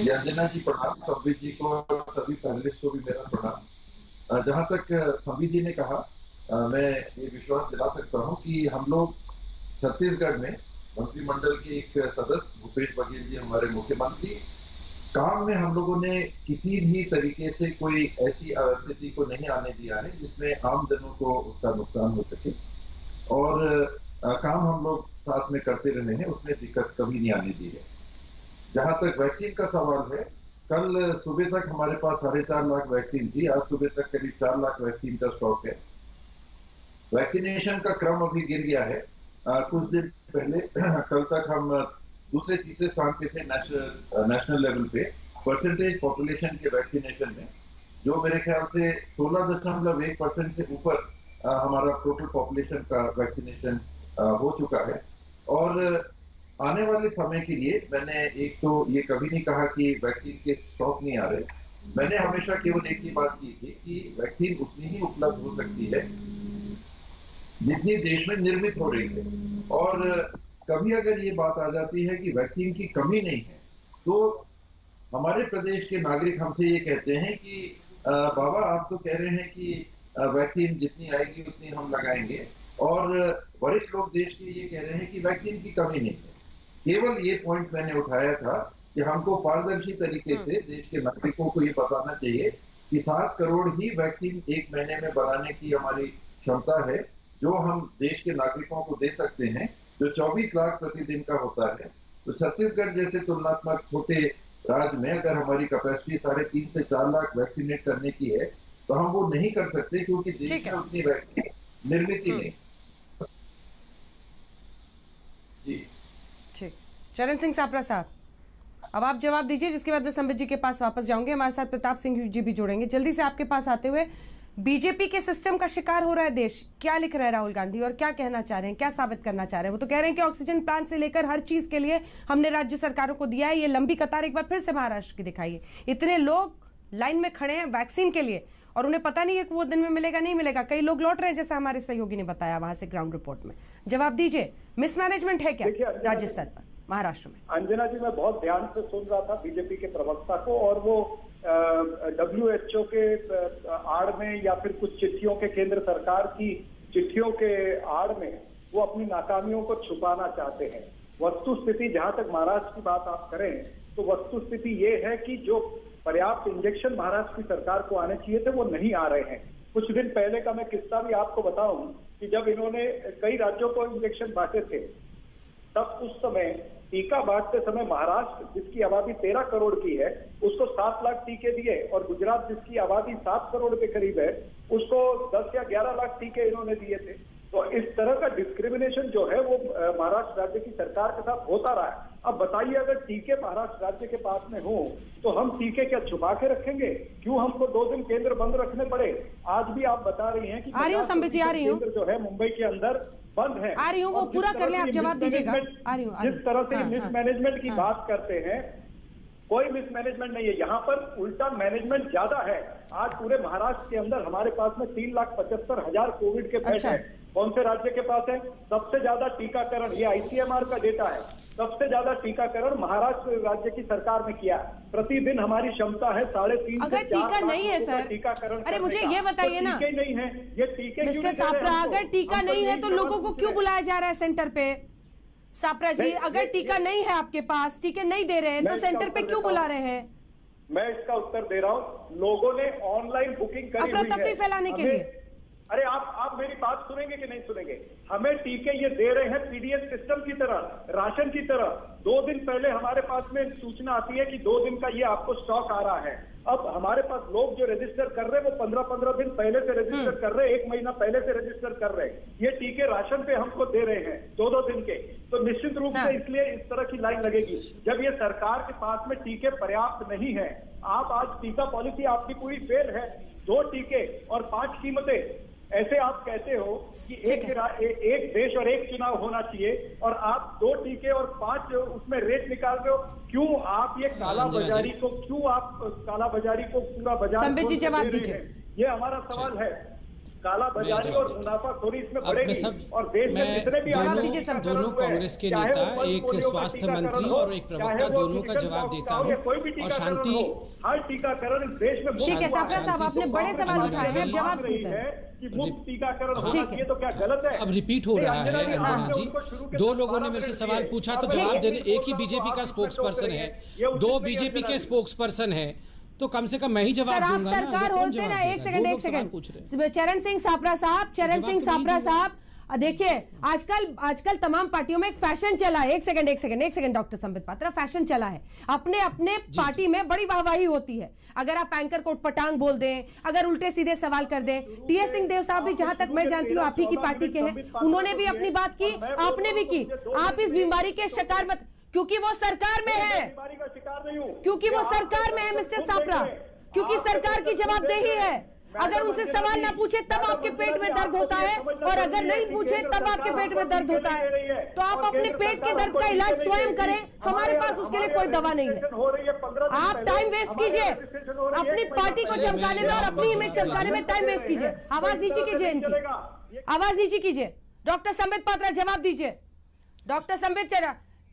S7: अंजना जी प्रणाम, संबित जी को, सभी पैनलिस्ट को भी मेरा प्रणाम। जहां तक संबित जी ने कहा, मैं ये विश्वास दिला सकता हूं कि हम लोग छत्तीसगढ़ में मंत्रिमंडल के एक सदस्य भूपेश बघेल जी, हमारे मुख्यमंत्री, काम में हम लोगों ने किसी भी तरीके से कोई ऐसी स्थिति को नहीं आने दिया है जिसमें आम जनों को उसका नुकसान हो सके। और काम हम लोग साथ में करते रहे हैं, उसमें दिक्कत कभी नहीं आने दी है। जहां तक वैक्सीन का सवाल है, कल सुबह तक हमारे पास 4.5 लाख वैक्सीन थी। आज सुबह तक करीब 4 लाख वैक्सीन का स्टॉक है। वैक्सीनेशन का क्रम अभी गिर गया है। कुछ दिन पहले कल तक हम दूसरे तीसरे स्थान पे थे नेशनल लेवल पे परसेंटेज पॉपुलेशन के वैक्सीनेशन में, जो मेरे ख्याल से 16.1% से ऊपर हमारा टोटल पॉपुलेशन का वैक्सीनेशन हो चुका है। और आने वाले समय के लिए मैंने एक तो ये कभी नहीं कहा कि वैक्सीन के स्टॉक नहीं आ रहे। मैंने हमेशा केवल एक ही बात की थी कि वैक्सीन उतनी ही उपलब्ध हो सकती है जितनी देश में निर्मित हो रही है। और कभी अगर ये बात आ जाती है कि वैक्सीन की कमी नहीं है, तो हमारे प्रदेश के नागरिक हमसे ये कहते हैं कि बाबा, आप तो कह रहे हैं कि वैक्सीन जितनी आएगी उतनी हम लगाएंगे, और वरिष्ठ लोग देश के ये कह रहे हैं कि वैक्सीन की कमी नहीं है। केवल ये पॉइंट मैंने उठाया था कि हमको पारदर्शी तरीके से देश के नागरिकों को ये बताना चाहिए कि 7 करोड़ ही वैक्सीन एक महीने में बनाने की हमारी क्षमता है, जो हम देश के नागरिकों को दे सकते हैं, जो 24 लाख प्रतिदिन का होता है। तो छत्तीसगढ़ जैसे तुलनात्मक छोटे राज्य में अगर हमारी कैपेसिटी 3.5 से 4 लाख वैक्सीनेट करने की है, तो हम वो नहीं कर सकते, क्योंकि देश में उतनी वैक्सीन निर्मित ही नहीं। जी
S1: ठीक, चरण सिंह सापरा साहब, अब आप जवाब दीजिए, जिसके बाद मैं संबित जी के पास वापस जाऊंगे। हमारे साथ प्रताप सिंह जी भी जुड़ेंगे। जल्दी से आपके पास आते हुए, बीजेपी के सिस्टम का शिकार हो रहा है देश, क्या लिख रहे हैं राहुल गांधी और क्या कहना चाह रहे हैं, क्या साबित करना चाह रहे हैं? वो तो कह रहे हैं कि ऑक्सीजन प्लांट से लेकर हर चीज के लिए हमने राज्य सरकारों को दिया है। ये लंबी कतार एक बार फिर से महाराष्ट्र की दिखाई है। इतने लोग लाइन में खड़े हैं वैक्सीन के लिए और उन्हें पता नहीं है कि वो दिन में मिलेगा नहीं मिलेगा। कई लोग लौट रहे हैं, जैसे हमारे सहयोगी ने बताया वहां से ग्राउंड रिपोर्ट में। जवाब दीजिए, मिसमैनेजमेंट है क्या राज्य स्तर पर महाराष्ट्र में?
S11: अंजना जी, मैं बहुत ध्यान से सुन रहा था बीजेपी के प्रवक्ता को, और वो WHO के आड़ में या फिर कुछ चिट्ठियों के, केंद्र सरकार की चिट्ठियों के आड़ में वो अपनी नाकामियों को छुपाना चाहते हैं। वस्तु स्थिति, जहां तक महाराष्ट्र की बात आप करें तो वस्तु स्थिति ये है कि जो पर्याप्त इंजेक्शन महाराष्ट्र की सरकार को आने चाहिए थे वो नहीं आ रहे हैं। कुछ दिन पहले का मैं किस्सा भी आपको बताऊं कि जब इन्होंने कई राज्यों को इंजेक्शन बांटे थे, तब उस समय टीका बांटते समय महाराष्ट्र, जिसकी आबादी 13 करोड़ की है, उसको 7 लाख टीके दिए, और गुजरात, जिसकी आबादी 7 करोड़ के करीब है, उसको 10 या 11 लाख टीके इन्होंने दिए थे। तो इस तरह का डिस्क्रिमिनेशन जो है वो महाराष्ट्र राज्य की सरकार के साथ होता रहा है। अब बताइए, अगर टीके महाराष्ट्र राज्य के पास में हो तो हम टीके क्या छुपा के रखेंगे? क्यों हमको 2 दिन केंद्र बंद रखने पड़े? आज भी आप बता रही हैं कि केंद्र जो है मुंबई के अंदर बंद है।
S1: आ रही हूँ, वो पूरा कर ले, आप जवाब दीजिएगा।
S11: जिस तरह से मिसमैनेजमेंट की बात करते हैं, कोई मिसमैनेजमेंट नहीं है यहाँ पर, उल्टा मैनेजमेंट ज्यादा है। आज पूरे महाराष्ट्र के अंदर हमारे पास में 3,75,000 कोविड के बेड हैं। कौन से राज्य के पास है? सबसे ज्यादा टीकाकरण, ये ICMR का डेटा है, सबसे ज्यादा टीकाकरण महाराष्ट्र राज्य की सरकार ने किया। प्रतिदिन हमारी क्षमता है 3.5
S1: अगर टीका नहीं है सर,
S11: टीकाकरण।
S1: अरे मुझे ये बताइए ना,
S11: टीके नहीं है, ये टीके
S1: मिस्टर सापरा, अगर टीका नहीं है तो लोगों को क्यों बुलाया जा रहा है सेंटर पे? सापरा जी, अगर टीका नहीं है आपके पास, टीके नहीं दे रहे हैं, तो सेंटर पे क्यों बुला रहे हैं?
S11: मैं इसका उत्तर दे रहा हूँ। लोगों ने ऑनलाइन बुकिंग करी हुई है
S1: अफरा-तफरी फैलाने के लिए।
S11: अरे आप मेरी बात सुनेंगे कि नहीं सुनेंगे? हमें टीके ये दे रहे हैं पीडीएस सिस्टम की तरह, राशन की तरह। 2 दिन पहले हमारे पास में सूचना आती है कि 2 दिन का ये आपको स्टॉक आ रहा है। अब हमारे पास लोग जो रजिस्टर कर रहे हैं वो 15-15 दिन पहले से रजिस्टर कर रहे हैं, 1 महीना पहले से रजिस्टर कर रहे हैं। ये टीके राशन पे हमको दे रहे हैं 2-2 दिन के। तो निश्चित रूप से इसलिए इस तरह की लाइन लगेगी। जब ये सरकार के पास में टीके पर्याप्त नहीं है, आप आज टीका पॉलिसी आपकी पूरी फेल है। 2 टीके और 5 कीमतें, ऐसे आप कहते हो कि एक देश और एक चुनाव होना चाहिए, और आप 2 टीके और 5 उसमें रेट निकाल रहे हो। क्यों आप ये काला बाजारी को, काला बाजारी को पूरा बाजार
S1: संबित जी जवाब दीजिए,
S11: ये हमारा सवाल है। काला बाजारी और मुनाफाखोरी इसमें बढ़ेगी, और देश में जितने भी
S10: दोनों कांग्रेस के नेता, एक स्वास्थ्य मंत्री और एक प्रवक्ता, दोनों का जवाब देता हूं, और शांति।
S11: हर टीकाकरण देश में।
S1: ठीक है सापरा साहब, आपने बड़े सवाल उठाए हैं, जवाब सुनते हैं
S11: कि मुफ्त टीकाकरण होना चाहिए, तो क्या गलत है?
S10: अब रिपीट हो रहा है अंजना जी। 2 लोगों ने मेरे से सवाल पूछा तो जवाब देने, एक ही बीजेपी का स्पोक्स पर्सन है, 2 बीजेपी के स्पोक्स पर्सन है, तो कम से कम मैं ही जवाब दूंगा ना।
S1: सरकार होते ना, एक सेकंड। चरण सिंह सापरा साहब, देखिए आजकल तमाम पार्टियों में एक फैशन चला है। एक second doctor Sambit Patra, fashion चला है, अपने पार्टी में बड़ी वाहवाही होती है अगर आप एंकर कोट पटांग बोल दें, अगर उल्टे सीधे सवाल कर दें। टीएस सिंहदेव साहब भी, जहां तक मैं जानती हूँ, आप ही की पार्टी के हैं, उन्होंने भी अपनी बात की, आपने भी की। आप इस बीमारी के शिकार मत, क्योंकि वो सरकार में है, क्योंकि वो सरकार में है मिस्टर सापरा, क्योंकि सरकार की जवाबदेही है। अगर उनसे सवाल ना पूछे तब आपके पेट में दर्द होता है, और अगर नहीं पूछे तब आपके पेट में दर्द होता है। तो आप अपने पेट के दर्द का इलाज स्वयं करें, हमारे पास उसके लिए कोई दवा नहीं है। आप टाइम वेस्ट कीजिए अपनी पार्टी को चमकाने में और अपनी इमेज चमकाने में, टाइम वेस्ट कीजिए। आवाज नीचे कीजिए, इनकी आवाज नीचे कीजिए। डॉक्टर संबित पात्रा जवाब दीजिए। डॉक्टर संबित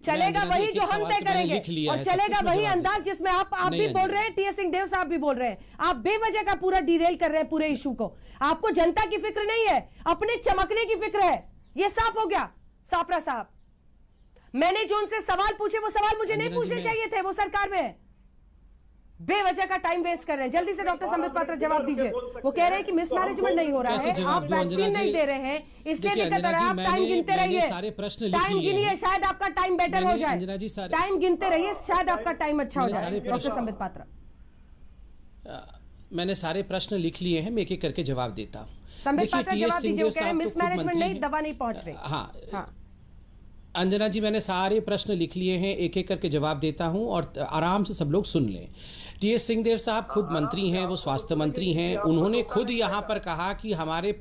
S1: चलेगा वही जो हम तय करेंगे, और चलेगा वही अंदाज जिसमें आप भी बोल रहे हैं, टीएस सिंहदेव साहब भी बोल रहे हैं। आप बेवजह का पूरा डिरेल कर रहे हैं पूरे इशू को। आपको जनता की फिक्र नहीं है, अपने चमकने की फिक्र है। ये साफ हो गया सापरा साहब। मैंने जो उनसे सवाल पूछे वो सवाल मुझे नहीं पूछने चाहिए थे, वो सरकार में है। बेवजह का टाइम वेस्ट कर रहे हैं। जल्दी से डॉक्टर संबित पात्रा जवाब दीजिए। वो कह रहे हैं कि मिसमैनेजमेंट नहीं हो रहा है, आप वैक्सीन नहीं दे रहे हैं, इसलिए दिक्कत आ रहा है। आप टाइम गिनते रहिए, टाइम गिनिए, शायद आपका टाइम बेटर हो जाए। टाइम गिनते रहिए, शायद आपका टाइम अच्छा हो जाए। डॉक्टर संबित पात्रा,
S10: मैंने सारे प्रश्न लिख लिए हैं, मैं एक एक करके जवाब देता हूँ।
S1: संबित पात्रा जवाब दीजिए। मिसमैनेजमेंट नहीं, दवा नहीं पहुंच रही।
S10: हाँ अंजना जी, मैंने सारे प्रश्न लिख लिए हैं, एक एक करके जवाब देता हूं, और आराम से सब लोग सुन लें। टीएस सिंहदेव साहब खुद मंत्री हैं, वो स्वास्थ्य मंत्री हैं। उन्होंने खुद यहां पर कहा कि हमारे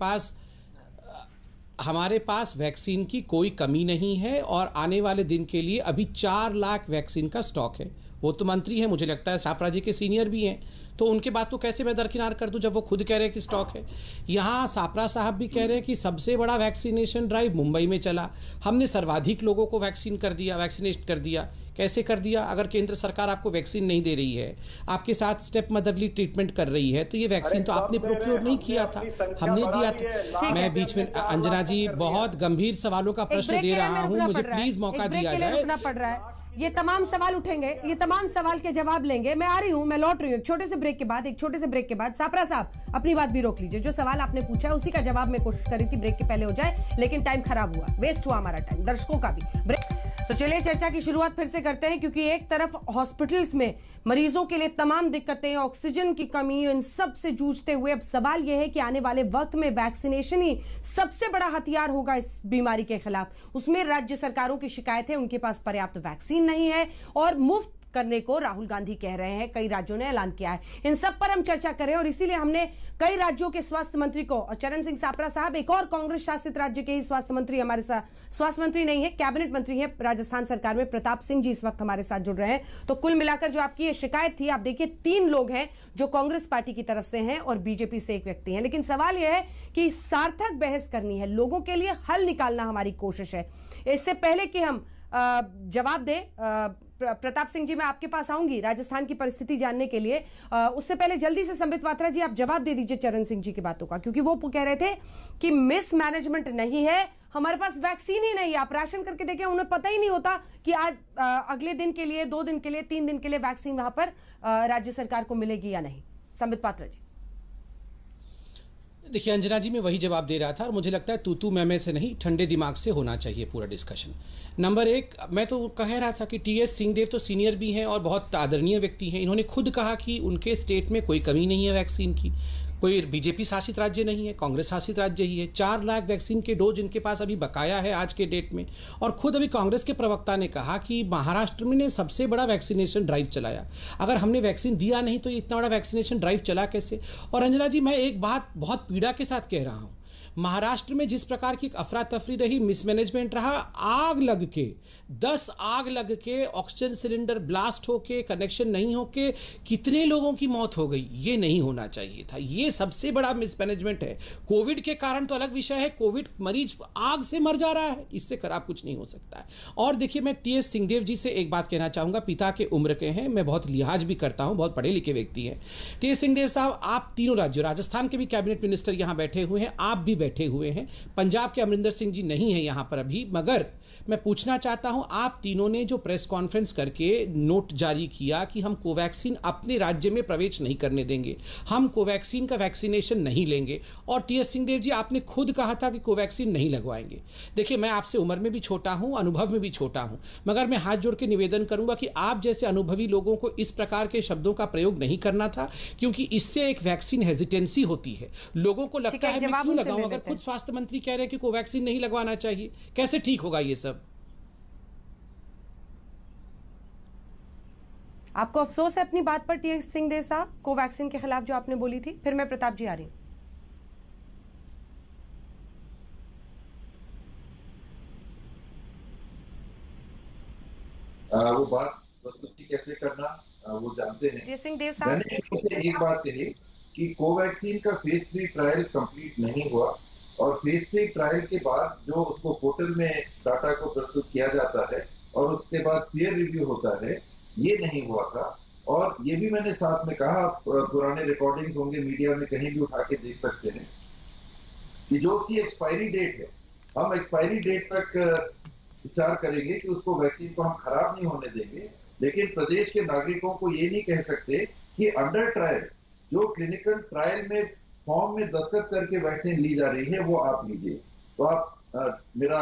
S10: पास वैक्सीन की कोई कमी नहीं है, और आने वाले दिन के लिए अभी 4 लाख वैक्सीन का स्टॉक है। वो तो मंत्री हैं, मुझे लगता है सापरा जी के सीनियर भी हैं,
S5: तो उनके बात को कैसे मैं दरकिनार कर दूं जब वो खुद कह रहे हैं कि स्टॉक है। यहाँ सापरा साहब भी कह रहे हैं कि सबसे बड़ा वैक्सीनेशन ड्राइव मुंबई में चला, हमने सर्वाधिक लोगों को वैक्सीनेट कर दिया। कैसे कर दिया? अगर केंद्र सरकार आपको वैक्सीन नहीं दे रही है, आपके साथ स्टेप मदरली ट्रीटमेंट कर रही है, तो ये वैक्सीन तो आपने प्रोक्योर नहीं किया था, हमने दिया था। मैं बीच में अंजना जी बहुत गंभीर सवालों का प्रश्न दे रहा हूँ, मुझे प्लीज मौका दिया जाए।
S1: पड़ रहा है, ये तमाम सवाल उठेंगे, ये तमाम सवाल के जवाब लेंगे। मैं आ रही हूँ, मैं लौट रही हूँ एक छोटे से ब्रेक के बाद। सापरा साहब अपनी बात भी रोक लीजिए, जो सवाल आपने पूछा है उसी का जवाब मैं कोशिश कर रही थी ब्रेक के पहले हो जाए, लेकिन टाइम खराब हुआ, वेस्ट हुआ हमारा टाइम, दर्शकों का भी। तो चलिए चर्चा की शुरुआत फिर से करते हैं, क्योंकि एक तरफ हॉस्पिटल्स में मरीजों के लिए तमाम दिक्कतें, ऑक्सीजन की कमी, इन सब से जूझते हुए अब सवाल यह है कि आने वाले वक्त में वैक्सीनेशन ही सबसे बड़ा हथियार होगा इस बीमारी के खिलाफ। उसमें राज्य सरकारों की शिकायत है उनके पास पर्याप्त वैक्सीन नहीं है और मुफ्त करने को राहुल गांधी कह रहे हैं, कई राज्यों ने ऐलान किया है। इन सब पर हम चर्चा करें और इसीलिए हमने कई राज्यों के स्वास्थ्य मंत्री को, और चरण सिंह सापरा साहब एक और कांग्रेस शासित राज्य के ही स्वास्थ्य मंत्री हमारे साथ, स्वास्थ्य मंत्री नहीं है, कैबिनेट मंत्री है राजस्थान सरकार में, प्रताप सिंह जी इस वक्त हमारे साथ जुड़ रहे हैं। तो कुल मिलाकर जो आपकी ये शिकायत थी, आप देखिए 3 लोग हैं जो कांग्रेस पार्टी की तरफ से हैं और बीजेपी से 1 व्यक्ति है। लेकिन सवाल यह है कि सार्थक बहस करनी है, लोगों के लिए हल निकालना हमारी कोशिश है। इससे पहले कि हम जवाब दे, प्रताप सिंह जी मैं आपके पास आऊंगी राजस्थान की परिस्थिति जानने के लिए। उससे पहले जल्दी से संबित पात्रा जी आप जवाब दे दीजिए चरण सिंह जी की बातों का, क्योंकि वो कह रहे थे कि मिसमैनेजमेंट नहीं है, हमारे पास वैक्सीन ही नहीं है। आप राशन करके देखें, उन्हें पता ही नहीं होता कि आज अगले दिन के लिए, 2 दिन के लिए, 3 दिन के लिए वैक्सीन वहां पर राज्य सरकार को मिलेगी या नहीं। संबित पात्रा जी।
S5: देखिए अंजना जी, मैं वही जवाब दे रहा था और मुझे लगता है तू मैं से नहीं, ठंडे दिमाग से होना चाहिए पूरा डिस्कशन। नंबर 1, मैं तो कह रहा था कि टीएस सिंहदेव तो सीनियर भी हैं और बहुत आदरणीय व्यक्ति हैं। इन्होंने खुद कहा कि उनके स्टेट में कोई कमी नहीं है वैक्सीन की, कोई बीजेपी शासित राज्य नहीं है, कांग्रेस शासित राज्य ही है। 4 लाख वैक्सीन के डोज इनके पास अभी बकाया है आज के डेट में। और खुद अभी कांग्रेस के प्रवक्ता ने कहा कि महाराष्ट्र में ने सबसे बड़ा वैक्सीनेशन ड्राइव चलाया। अगर हमने वैक्सीन दिया नहीं तो इतना बड़ा वैक्सीनेशन ड्राइव चला कैसे? और अंजना जी, मैं एक बात बहुत पीड़ा के साथ कह रहा हूँ, महाराष्ट्र में जिस प्रकार की अफरा तफरी रही, मिसमैनेजमेंट रहा, आग लग के 10 आग लग के ऑक्सीजन सिलेंडर ब्लास्ट होके, कनेक्शन नहीं होके कितने लोगों की मौत हो गई, ये नहीं होना चाहिए था। ये सबसे बड़ा मिसमैनेजमेंट है। कोविड के कारण तो अलग विषय है, कोविड मरीज आग से मर जा रहा है, इससे खराब कुछ नहीं हो सकता है। और देखिए, मैं टीएस सिंहदेव जी से एक बात कहना चाहूँगा, पिता के उम्र के हैं, मैं बहुत लिहाज भी करता हूँ, बहुत पढ़े लिखे व्यक्ति हैं। टीएस सिंहदेव साहब, आप तीनों राज्यों, राजस्थान के भी कैबिनेट मिनिस्टर यहाँ बैठे हुए हैं, आप भी बैठे हुए हैं, पंजाब के अमरिंदर सिंह जी नहीं है यहां पर अभी, मगर मैं पूछना चाहता हूं, आप तीनों ने जो प्रेस कॉन्फ्रेंस करके नोट जारी किया कि हम कोवैक्सीन अपने राज्य में प्रवेश नहीं करने देंगे, हम कोवैक्सीन का वैक्सीनेशन नहीं लेंगे, और टीएस सिंहदेव जी आपने खुद कहा था कि कोवैक्सीन नहीं लगवाएंगे। देखिए, मैं आपसे उम्र में भी छोटा हूं, अनुभव में भी छोटा हूं, मगर मैं हाथ जोड़ के निवेदन करूंगा कि आप जैसे अनुभवी लोगों को इस प्रकार के शब्दों का प्रयोग नहीं करना था, क्योंकि इससे एक वैक्सीन हेजिटेंसी होती है, लोगों को लगता है मैं क्यों लगाऊं। अगर खुद स्वास्थ्य मंत्री कह रहे हैं कि कोवैक्सीन नहीं लगवाना चाहिए, कैसे ठीक होगा ये सब?
S1: आपको अफसोस है अपनी बात पर टीएस सिंहदेव साहब, कोवैक्सीन के खिलाफ जो आपने बोली थी? फिर मैं प्रताप जी आ रही हूं।
S7: वो बात प्रस्तुति कैसे करना वो जानते हैं।
S1: टीएस सिंहदेव साहब,
S7: मैंने एक बात कही कि कोवैक्सीन का फेज 3 ट्रायल कंप्लीट नहीं हुआ, और फेज 3 ट्रायल के बाद जो उसको पोर्टल में डाटा को प्रस्तुत किया जाता है और उसके बाद पीयर रिव्यू होता है, ये नहीं हुआ था। और ये भी मैंने साथ में कहा, आप पुराने रिकॉर्डिंग्स होंगे मीडिया में कहीं भी उठा के देख सकते हैं, कि जो उसकी एक्सपायरी डेट है, हम एक्सपायरी डेट तक विचार करेंगे कि उसको वैक्सीन को हम खराब नहीं होने देंगे, लेकिन प्रदेश के नागरिकों को ये नहीं कह सकते कि अंडर ट्रायल, जो क्लिनिकल ट्रायल में फॉर्म में दस्तखत करके वैक्सीन ली जा रही है, वो आप लीजिए। तो आप मेरा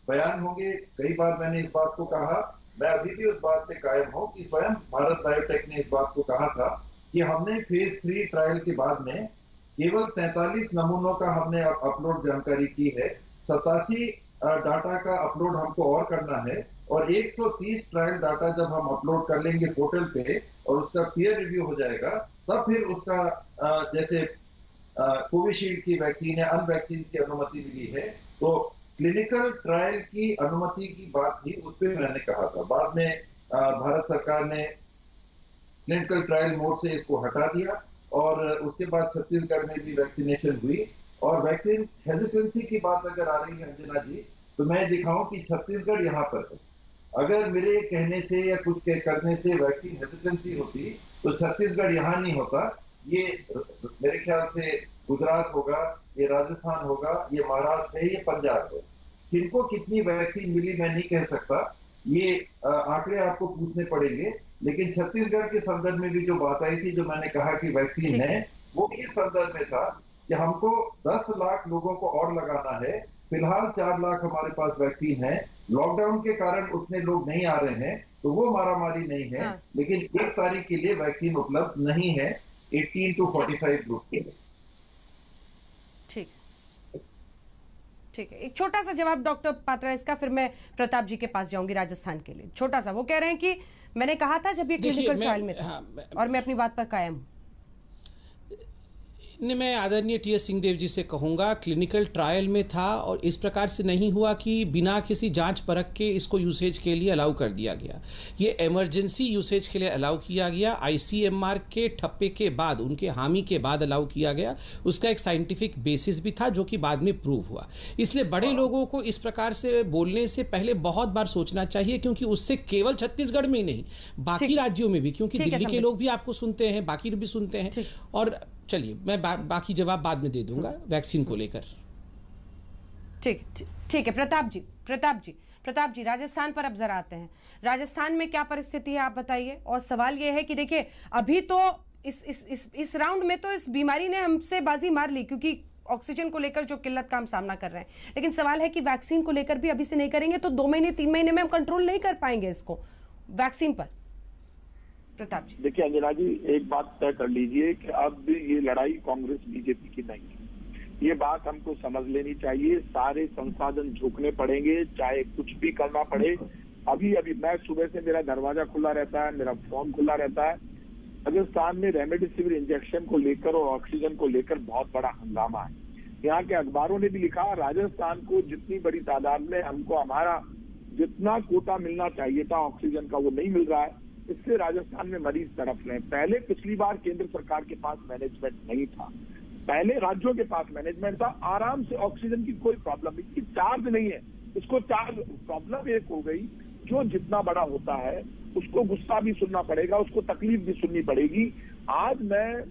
S7: बयान होंगे, कई बार मैंने इस बात को कहा, मैं अभी भी उस बात पे कायम हूं कि स्वयं भारत बायोटेक ने इस बात को कहा था कि हमने फेज 3 ट्रायल के बाद में केवल 43 नमूनों का हमने अपलोड जानकारी की है, 87 डाटा का अपलोड हमको और करना है, और 130 ट्रायल डाटा जब हम अपलोड कर लेंगे पोर्टल पे और उसका पीयर रिव्यू हो जाएगा, तब फिर उसका जैसे कोविशील्ड की वैक्सीन है, अन वैक्सीन की अनुमति मिली है, तो क्लिनिकल ट्रायल की अनुमति की बात थी, उस पर मैंने कहा था। बाद में भारत सरकार ने क्लिनिकल ट्रायल मोड से इसको हटा दिया और उसके बाद छत्तीसगढ़ में भी वैक्सीनेशन हुई। और वैक्सीन हेजिटेंसी की बात अगर आ रही है अंजना जी, तो मैं दिखाऊं कि छत्तीसगढ़ यहाँ पर है। अगर मेरे कहने से या कुछ करने से वैक्सीन हेजिटेंसी होती तो छत्तीसगढ़ यहाँ नहीं होता। ये मेरे ख्याल से गुजरात होगा, ये राजस्थान होगा, ये महाराष्ट्र है, ये पंजाब है। किनको कितनी वैक्सीन मिली मैं नहीं कह सकता, ये आंकड़े आपको पूछने पड़ेंगे। लेकिन छत्तीसगढ़ के संदर्भ में भी जो बात आई थी, जो मैंने कहा कि वैक्सीन है, वो इस संदर्भ में था कि हमको 10 लाख लोगों को और लगाना है। फिलहाल 4 लाख हमारे पास वैक्सीन है। लॉकडाउन के कारण उतने लोग नहीं आ रहे हैं, तो वो मारामारी नहीं है। हाँ। लेकिन 1 तारीख के लिए वैक्सीन उपलब्ध नहीं है 18 to 45 ग्रुप के लिए।
S1: ठीक है, एक छोटा सा जवाब डॉक्टर पात्रा इसका, फिर मैं प्रताप जी के पास जाऊंगी राजस्थान के लिए। छोटा सा, वो कह रहे हैं कि मैंने कहा था जब ये क्लिनिकल ट्रायल में था, और मैं अपनी बात पर कायम हूं।
S5: मैं आदरणीय टी.एस. सिंहदेव जी से कहूँगा, क्लिनिकल ट्रायल में था और इस प्रकार से नहीं हुआ कि बिना किसी जांच परख के इसको यूसेज के लिए अलाउ कर दिया गया। ये इमरजेंसी यूसेज के लिए अलाउ किया गया, आईसीएमआर के ठप्पे के बाद, उनके हामी के बाद अलाउ किया गया। उसका एक साइंटिफिक बेसिस भी था जो कि बाद में प्रूव हुआ। इसलिए बड़े लोगों को इस प्रकार से बोलने से पहले बहुत बार सोचना चाहिए, क्योंकि उससे केवल छत्तीसगढ़ में ही नहीं, बाकी राज्यों में भी, क्योंकि दिल्ली के लोग भी आपको सुनते हैं, बाकी भी सुनते हैं। और चलिए मैं बाकी जवाब बाद में दे दूंगा वैक्सीन को लेकर।
S1: ठीक है। प्रताप जी राजस्थान पर अब जरा आते हैं। राजस्थान में क्या परिस्थिति है आप बताइए। और सवाल यह है कि देखिए, अभी तो इस राउंड में तो इस बीमारी ने हमसे बाजी मार ली, क्योंकि ऑक्सीजन को लेकर जो किल्लत का हम सामना कर रहे हैं। लेकिन सवाल है कि वैक्सीन को लेकर भी अभी से नहीं करेंगे तो 2 महीने 3 महीने में हम कंट्रोल नहीं कर पाएंगे इसको वैक्सीन पर। प्रताप जी
S12: देखिए अंजना जी, एक बात तय कर लीजिए कि अब ये लड़ाई कांग्रेस बीजेपी की नहीं है। ये बात हमको समझ लेनी चाहिए। सारे संसाधन झोंकने पड़ेंगे, चाहे कुछ भी करना पड़े। अभी मैं सुबह से मेरा दरवाजा खुला रहता है, मेरा फोन खुला रहता है। राजस्थान में रेमडेसिविर इंजेक्शन को लेकर और ऑक्सीजन को लेकर बहुत बड़ा हंगामा है। यहाँ के अखबारों ने भी लिखा, राजस्थान को जितनी बड़ी तादाद में हमको हमारा जितना कोटा मिलना चाहिए था ऑक्सीजन का, वो नहीं मिल रहा है। इससे राजस्थान में मरीज तड़प रहे हैं। पहले पिछली बार केंद्र सरकार के पास मैनेजमेंट नहीं था, पहले राज्यों के पास मैनेजमेंट था। आराम से ऑक्सीजन की कोई प्रॉब्लम नहीं, चार्ज नहीं है इसको। चार्ज प्रॉब्लम एक हो गई, जो जितना बड़ा होता है उसको गुस्सा भी सुनना पड़ेगा, उसको तकलीफ भी सुननी पड़ेगी। आज मैं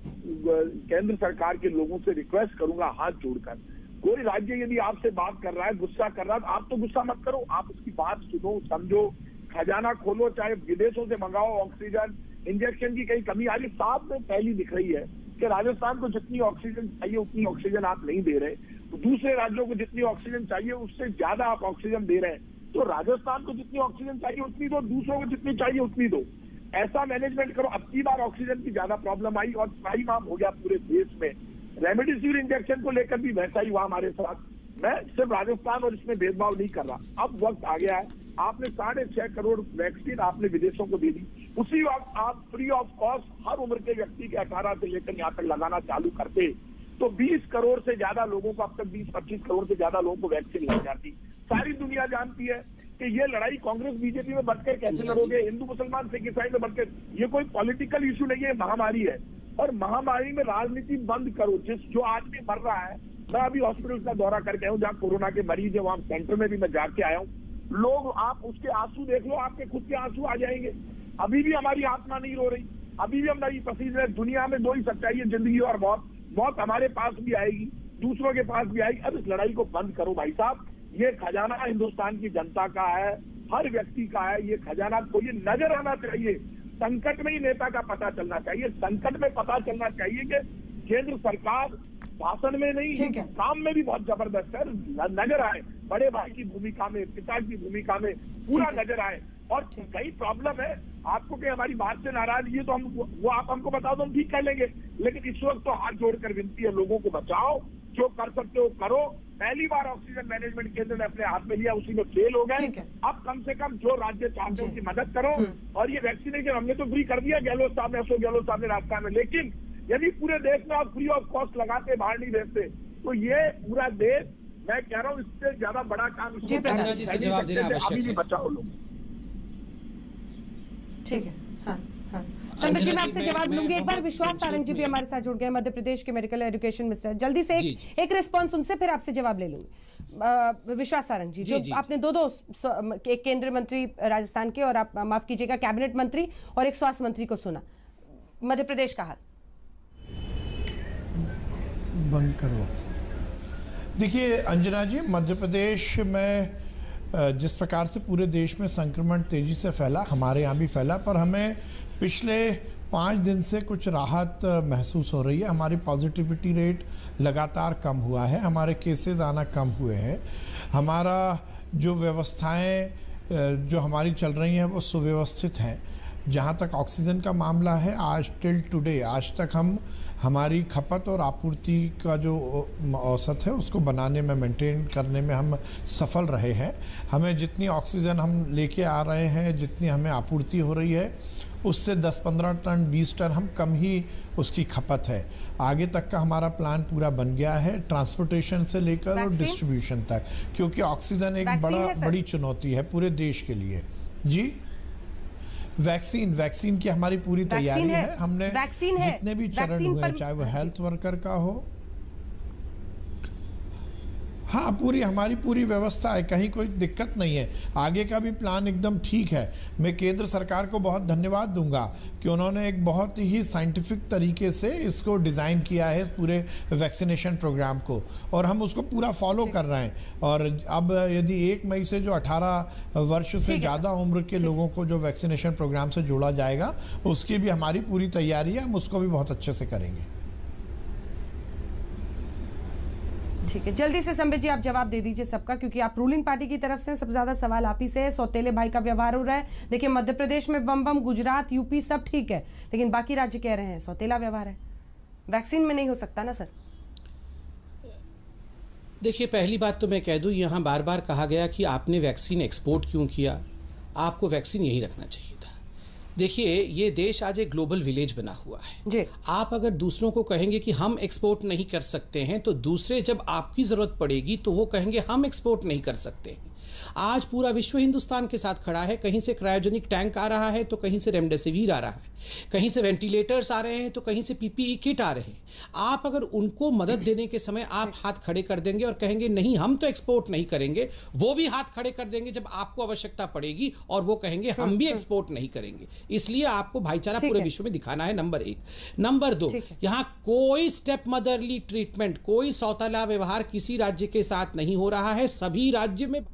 S12: केंद्र सरकार के लोगों से रिक्वेस्ट करूंगा हाथ जोड़कर, कोई राज्य यदि आपसे बात कर रहा है, गुस्सा कर रहा है, तो आप तो गुस्सा मत करो, आप उसकी बात सुनो, समझो, खजाना खोलो, चाहे विदेशों से मंगाओ ऑक्सीजन। इंजेक्शन की कहीं कमी आ रही, साफ में पहली दिख रही है कि राजस्थान को जितनी ऑक्सीजन चाहिए उतनी ऑक्सीजन आप नहीं दे रहे। तो दूसरे राज्यों को जितनी ऑक्सीजन चाहिए उससे ज्यादा आप ऑक्सीजन दे रहे हैं। तो राजस्थान को जितनी ऑक्सीजन चाहिए उतनी दो, दूसरों को जितनी चाहिए उतनी दो। ऐसा मैनेजमेंट करो। अब की बार ऑक्सीजन की ज्यादा प्रॉब्लम आई और त्राहिमाम हो गया पूरे देश में। रेमडेसिविर इंजेक्शन को लेकर भी वैसा ही हुआ हमारे साथ। मैं सिर्फ राजस्थान और इसमें भेदभाव नहीं कर रहा। अब वक्त आ गया है, आपने 6.5 करोड़ वैक्सीन आपने विदेशों को दे दी, उसी वक्त आप फ्री ऑफ कॉस्ट हर उम्र के व्यक्ति के 18 से लेकर यहाँ तक लगाना चालू करते तो 20 करोड़ से ज्यादा लोगों को, अब तक 20-25 करोड़ से ज्यादा लोगों को वैक्सीन लग जाती। सारी दुनिया जानती है कि ये लड़ाई कांग्रेस बीजेपी में बढ़कर कैसे लड़ोगे, हिंदू मुसलमान सिख ईसाई में बढ़कर। ये कोई पॉलिटिकल इशू नहीं है, महामारी है। और महामारी में राजनीति बंद करो। जो आदमी मर रहा है, मैं अभी हॉस्पिटल का दौरा करके आया हूँ जहाँ कोरोना के मरीज है, वहां सेंटर में भी मैं जाके आया हूँ। लोग, आप उसके आंसू देख लो, आपके खुद के आंसू आ जाएंगे। अभी भी हमारी आत्मा नहीं रो रही, अभी भी हमारी पसीने। दुनिया में 2 ही सच्चाई है, जिंदगी और मौत। मौत हमारे पास भी आएगी, दूसरों के पास भी आएगी। अब इस लड़ाई को बंद करो भाई साहब। ये खजाना हिंदुस्तान की जनता का है, हर व्यक्ति का है। ये खजाना को ये नजर आना चाहिए। संकट में ही नेता का पता चलना चाहिए। संकट में पता चलना चाहिए कि केंद्र सरकार भाषण में नहीं, काम में भी बहुत जबरदस्त है। नजर आए, बड़े भाई की भूमिका में, पिता की भूमिका में पूरा नजर आए। और कई प्रॉब्लम है, आपको कि हमारी बात से नाराजगी है तो हम वो आप हमको बता दो, हम ठीक कर लेंगे। लेकिन इस वक्त तो हाथ जोड़कर विनती है, लोगों को बचाओ, जो कर सकते हो करो। पहली बार ऑक्सीजन मैनेजमेंट केंद्र ने अपने हाथ में लिया, उसी में फेल हो गए। अब कम से कम जो राज्य चाहते हैं उनकी मदद करो। और ये वैक्सीनेशन हमने तो फ्री कर दिया, गहलोत साहब ने, अशोक गहलोत साहब ने राजस्थान में। लेकिन यदि पूरे देश में आप फ्री ऑफ कॉस्ट लगाते, बाहर नहीं भेजते, तो ये पूरा देश, मैं कह रहा हूँ, इससे ज्यादा बड़ा काम अभी भी बचाओ लोग।
S1: ठीक है। हाँ, हाँ। संबित जी मैं आपसे जवाब लूंगी। एक बार विश्वास सारंग जी भी हमारे साथ जुड़ गए, मध्य प्रदेश के मेडिकल एजुकेशन मिनिस्टर। जल्दी से एक रिस्पॉन्स उनसे, फिर आपसे जवाब ले लूंगी। विश्वास सारंग जी, जो आपने दो एक केंद्रीय मंत्री राजस्थान के और आप माफ कीजिएगा कैबिनेट मंत्री और एक स्वास्थ्य मंत्री को सुना, मध्य प्रदेश का हाल
S13: बंद करो। देखिए अंजना जी, मध्य प्रदेश में जिस प्रकार से पूरे देश में संक्रमण तेजी से फैला, हमारे यहाँ भी फैला, पर हमें पिछले 5 दिन से कुछ राहत महसूस हो रही है। हमारी पॉजिटिविटी रेट लगातार कम हुआ है, हमारे केसेस आना कम हुए हैं, हमारा जो व्यवस्थाएं जो हमारी चल रही हैं वो सुव्यवस्थित हैं। जहाँ तक ऑक्सीजन का मामला है, आज टिल टुडे, आज तक हम हमारी खपत और आपूर्ति का जो औसत है उसको बनाने में, मेंटेन करने में हम सफल रहे हैं। हमें जितनी ऑक्सीजन हम लेके आ रहे हैं, जितनी हमें आपूर्ति हो रही है, उससे 10-15 टन 20 टन हम कम ही उसकी खपत है। आगे तक का हमारा प्लान पूरा बन गया है, ट्रांसपोर्टेशन से लेकर और डिस्ट्रीब्यूशन तक, क्योंकि ऑक्सीजन एक बड़ी चुनौती है पूरे देश के लिए। जी वैक्सीन की हमारी पूरी तैयारी है। हमने जितने भी चरण हुए, चाहे वो हेल्थ वर्कर का हो, हाँ हमारी पूरी व्यवस्था है, कहीं कोई दिक्कत नहीं है। आगे का भी प्लान एकदम ठीक है। मैं केंद्र सरकार को बहुत धन्यवाद दूंगा कि उन्होंने एक बहुत ही साइंटिफिक तरीके से इसको डिज़ाइन किया है, इस पूरे वैक्सीनेशन प्रोग्राम को, और हम उसको पूरा फॉलो कर रहे हैं। और अब यदि 1 मई से जो 18 वर्ष से ज़्यादा उम्र के लोगों को जो वैक्सीनेशन प्रोग्राम से जोड़ा जाएगा, उसकी भी हमारी पूरी तैयारी है, हम उसको भी बहुत अच्छे से करेंगे।
S1: ठीक है, जल्दी से संबित जी आप जवाब दे दीजिए सबका, क्योंकि आप रूलिंग पार्टी की तरफ से सबसे ज्यादा सवाल आप ही से है। सौतेले भाई का व्यवहार हो रहा है। देखिए मध्य प्रदेश में बम, गुजरात, यूपी सब ठीक है, लेकिन बाकी राज्य कह रहे हैं सौतेला व्यवहार है, वैक्सीन में नहीं हो सकता ना सर।
S5: देखिए पहली बात तो मैं कह दूं, यहाँ बार बार कहा गया कि आपने वैक्सीन एक्सपोर्ट क्यों किया, आपको वैक्सीन यही रखना चाहिए था। देखिए ये देश आज एक ग्लोबल विलेज बना हुआ है जी। आप अगर दूसरों को कहेंगे कि हम एक्सपोर्ट नहीं कर सकते हैं, तो दूसरे जब आपकी ज़रूरत पड़ेगी तो वो कहेंगे हम एक्सपोर्ट नहीं कर सकते हैं। आज पूरा विश्व हिंदुस्तान के साथ खड़ा है। कहीं से क्रायोजेनिक टैंक आ रहा है तो कहीं से रेमडेसिविर आ रहा है, कहीं से वेंटिलेटर्स आ रहे हैं तो कहीं से पीपीई किट आ रहे हैं। आप अगर उनको मदद देने के समय आप हाथ खड़े कर देंगे और कहेंगे नहीं हम तो एक्सपोर्ट नहीं करेंगे, वो भी हाथ खड़े कर देंगे जब आपको आवश्यकता पड़ेगी और वो कहेंगे हम भी एक्सपोर्ट नहीं करेंगे। इसलिए आपको भाईचारा पूरे विश्व में दिखाना है, नंबर 1। नंबर 2, यहाँ कोई स्टेप मदरली ट्रीटमेंट, कोई सौतेला व्यवहार किसी राज्य के साथ नहीं हो रहा है, सभी राज्य में।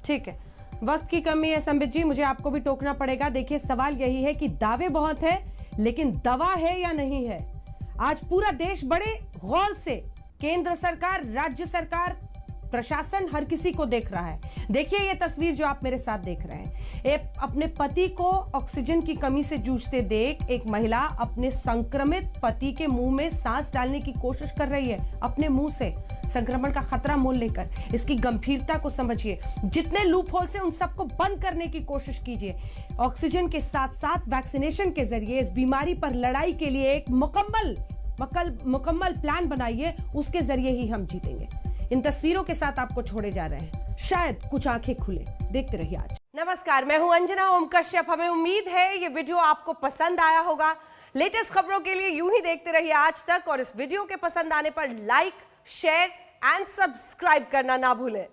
S1: ठीक है, वक्त की कमी है संबित जी, मुझे आपको भी टोकना पड़ेगा। देखिए सवाल यही है कि दावे बहुत है लेकिन दवा है या नहीं है। आज पूरा देश बड़े गौर से, केंद्र सरकार, राज्य सरकार, प्रशासन हर किसी को देख रहा है। देखिए ये तस्वीर जो आप मेरे साथ देख रहे हैं, अपने पति को ऑक्सीजन की कमी से जूझते देख एक महिला अपने संक्रमित पति के मुंह में सांस डालने की कोशिश कर रही है, अपने मुंह से, संक्रमण का खतरा मोल लेकर। इसकी गंभीरता को समझिए, जितने लूप होल से उन सबको बंद करने की कोशिश कीजिए। ऑक्सीजन के साथ साथ वैक्सीनेशन के जरिए इस बीमारी पर लड़ाई के लिए एक मुकम्मल प्लान बनाइए, उसके जरिए ही हम जीतेंगे। इन तस्वीरों के साथ आपको छोड़े जा रहे हैं, शायद कुछ आंखें खुले। देखते रहिए आज। नमस्कार, मैं हूं अंजना ओम कश्यप। हमें उम्मीद है ये वीडियो आपको पसंद आया होगा। लेटेस्ट खबरों के लिए यूं ही देखते रहिए आज तक, और इस वीडियो के पसंद आने पर लाइक, शेयर एंड सब्सक्राइब करना ना भूलें।